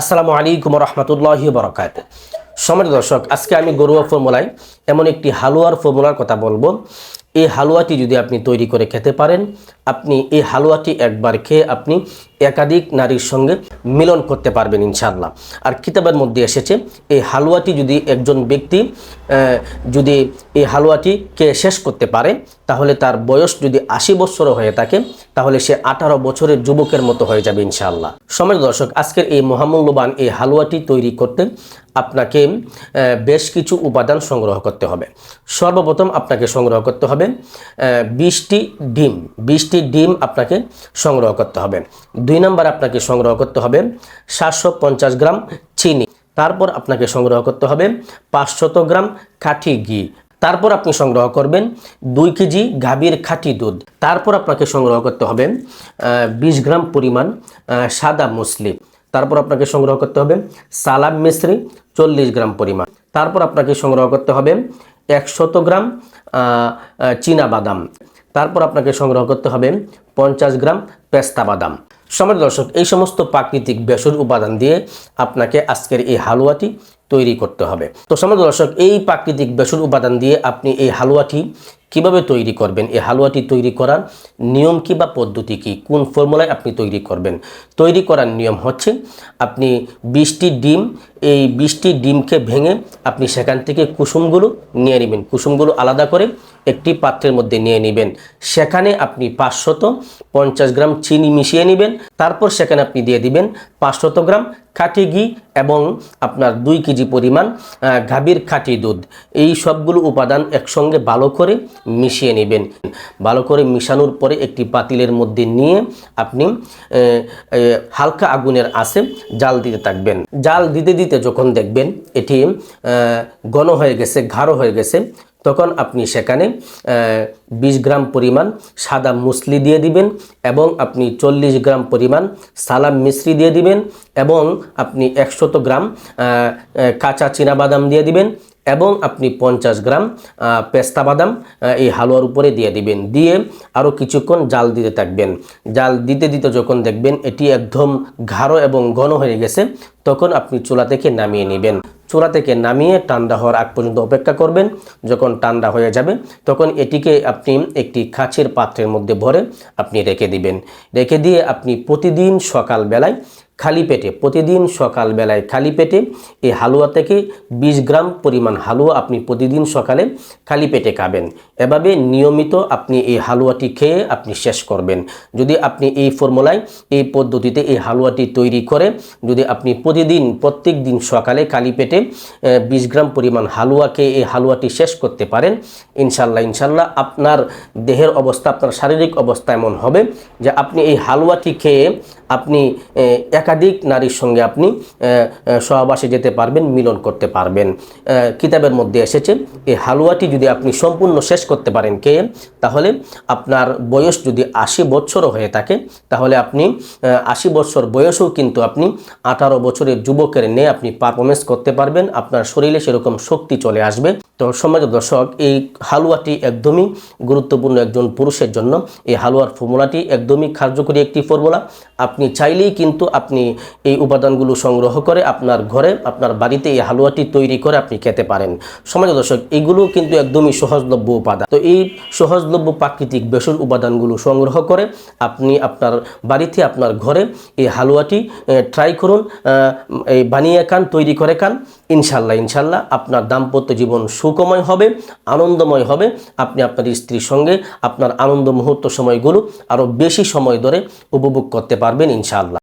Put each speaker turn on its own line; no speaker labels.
আসসালামু আলাইকুম রহমতুল্লাহি বারাকাতুহু। সম্মানিত দর্শক, আজকে আমি ঘরোয়া ফর্মুলায় এমন একটি হালুয়ার ফর্মুলার কথা বলবো। এই হালুয়াটি যদি আপনি তৈরি করে খেতে পারেন, আপনি এই হালুয়াটি একবার খেয়ে আপনি একাধিক নারীর সঙ্গে মিলন করতে পারবেন ইনশাআল্লাহ। আর কিতাবের মধ্যে এসেছে এই হালুয়াটি যদি একজন ব্যক্তি যদি এই হালুয়াটি খেয়ে শেষ করতে পারে, তাহলে তার বয়স যদি 80 বছরও হয়ে থাকে, তাহলে সে 18 বছরের যুবকের মতো হয়ে যাবে ইনশাআল্লাহ। সম্মানিত দর্শক, আজকের এই মহামূল্যবান এই হালুয়াটি তৈরি করতে আপনাকে বেশ কিছু উপাদান সংগ্রহ করতে হবে। সর্বপ্রথম আপনাকে সংগ্রহ করতে হবে 20টি ডিম। 20টি ডিম আপনাকে সংগ্রহ করতে হবে। 2 নম্বর আপনাকে সংগ্রহ করতে হবে 750 গ্রাম চিনি। তারপর আপনাকে সংগ্রহ করতে হবে 500 গ্রাম খাঁটি ঘি। তারপর আপনি সংগ্রহ করবেন 2 কেজি গাভীর খাঁটি দুধ। তারপর আপনাকে সংগ্রহ করতে হবে 20 গ্রাম পরিমাণ সাদা মুসলি। তারপর আপনাকে সংগ্রহ করতে হবে সালাম মিশ্রি 40 গ্রাম পরিমাণ। তারপর আপনাকে সংগ্রহ করতে হবে 100 গ্রাম চীনা বাদাম। তারপর আপনাকে সংগ্রহ করতে হবে 50 গ্রাম পেস্তা বাদাম। সম্মানিত দর্শক, এই সমস্ত প্রাকৃতিক ভেষজ উপাদান দিয়ে আপনাকে আজকের এই হালুয়াটি তৈরি করতে হবে। তো সম্মানিত দর্শক, এই প্রাকৃতিক ভেষজ উপাদান দিয়ে আপনি এই হালুয়াটি কিভাবে তৈরি করবেন, এই হালুয়াটি তৈরি করার নিয়ম কি বা পদ্ধতি কি, কোন ফর্মুলায় আপনি তৈরি করবেন। তৈরি করার নিয়ম হচ্ছে, আপনি 20টি ডিম, এই 20টি ডিমকে ভেঙে আপনি সেখান থেকে কুসুমগুলো নিয়ে নেবেন। কুসুমগুলো আলাদা করে একটি পাত্রের মধ্যে নিয়ে নেবেন। সেখানে আপনি 550 গ্রাম চিনি মিশিয়ে নেবেন। তারপর সেখানে আপনি দিয়ে দিবেন 500 গ্রাম খাঁটি ঘি এবং আপনার 2 কেজি পরিমাণ গাভীর খাঁটি দুধ। এই সবগুলো উপাদান একসঙ্গে ভালো করে মিশিয়ে নেবেন। ভালো করে মিশানোর পরে একটি পাতিলের মধ্যে নিয়ে আপনি হালকা আগুনের আঁচে জাল দিতে থাকবেন। জাল দিতে দিতে যখন দেখবেন এটি ঘন হয়ে গেছে, গাঢ় হয়ে গেছে, তখন আপনি সেখানে 20 গ্রাম পরিমাণ সাদা মুসলি দিয়ে দিবেন এবং আপনি 40 গ্রাম পরিমাণ সালাম মিশ্রি দিয়ে দিবেন এবং আপনি 100 গ্রাম কাঁচা চীনাবাদাম দিয়ে দিবেন এবং আপনি 50 গ্রাম পেস্তা বাদাম এই হালুয়ার উপরে দিয়ে দিবেন। দিয়ে আরও কিছুক্ষণ জাল দিতে থাকবেন। জাল দিতে দিতে যখন দেখবেন এটি একদম গাঢ় এবং ঘন হয়ে গেছে, তখন আপনি চুলা থেকে নামিয়ে নেবেন। চুলা থেকে নামিয়ে ঠান্ডা হওয়ার আগ পর্যন্ত অপেক্ষা করবেন। যখন ঠান্ডা হয়ে যাবে তখন এটিকে আপনি একটি কাচের পাত্রের মধ্যে ভরে আপনি রেখে দিবেন। রেখে দিয়ে আপনি প্রতিদিন সকালবেলায় খালি পেটে, প্রতিদিন সকালবেলায় খালি পেটে এই হালুয়া থেকে 20 গ্রাম পরিমাণ হালুয়া আপনি প্রতিদিন সকালে খালি পেটে খাবেন। এভাবে নিয়মিত আপনি এই হালুয়াটি খেয়ে আপনি শেষ করবেন। যদি আপনি এই ফর্মুলায়, এই পদ্ধতিতে এই হালুয়াটি তৈরি করে যদি আপনি প্রত্যেক দিন সকালে খালি পেটে 20 গ্রাম পরিমাণ হালুয়া খেয়ে এই হালুয়াটি শেষ করতে পারেন, ইনশাল্লাহ আপনার দেহের অবস্থা, আপনার শারীরিক অবস্থা এমন হবে যে আপনি এই হালুয়াটি খেয়ে আপনি একাধিক নারীর সঙ্গে আপনি সহবাসে যেতে পারবেন, মিলন করতে পারবেন। কিতাবের মধ্যে এসেছে এই হালুয়াটি যদি আপনি সম্পূর্ণ শেষ করতে পারেন খেয়ে, তাহলে আপনার বয়স যদি 80 বছরও হয়ে থাকে, তাহলে আপনি 80 বছর বয়সেও কিন্তু আপনি 18 বছরের যুবকের নিয়ে আপনি পারফরমেন্স করতে পারবেন। আপনার শরীরে সেরকম শক্তি চলে আসবে। তো সম্মানিত দর্শক, এই হালুয়াটি একদমই গুরুত্বপূর্ণ একজন পুরুষের জন্য। এই হালুয়ার ফর্মুলাটি একদমই কার্যকরী একটি ফর্মুলা। আপনি চাইলেই কিন্তু আপনি এই উপাদানগুলো সংগ্রহ করে আপনার ঘরে, আপনার বাড়িতে এই হালুয়াটি তৈরি করে আপনি খেতে পারেন। সম্মানিত দর্শক, এগুলো কিন্তু একদমই সহজলভ্য উপাদান। তো এই সহজলভ্য প্রাকৃতিক ভেষজ উপাদানগুলো সংগ্রহ করে আপনি আপনার বাড়িতে, আপনার ঘরে এই হালুয়াটি ট্রাই করুন, এই বানিয়ে খান, তৈরি করে খান। ইনশাল্লাহ আপনার দাম্পত্য জীবন সুখময় হবে, আনন্দময় হবে। আপনি আপনার স্ত্রীর সঙ্গে আপনার আনন্দ মুহূর্ত সময়গুলো আরও বেশি সময় ধরে উপভোগ করতে পারবেন ইনশাআল্লাহ।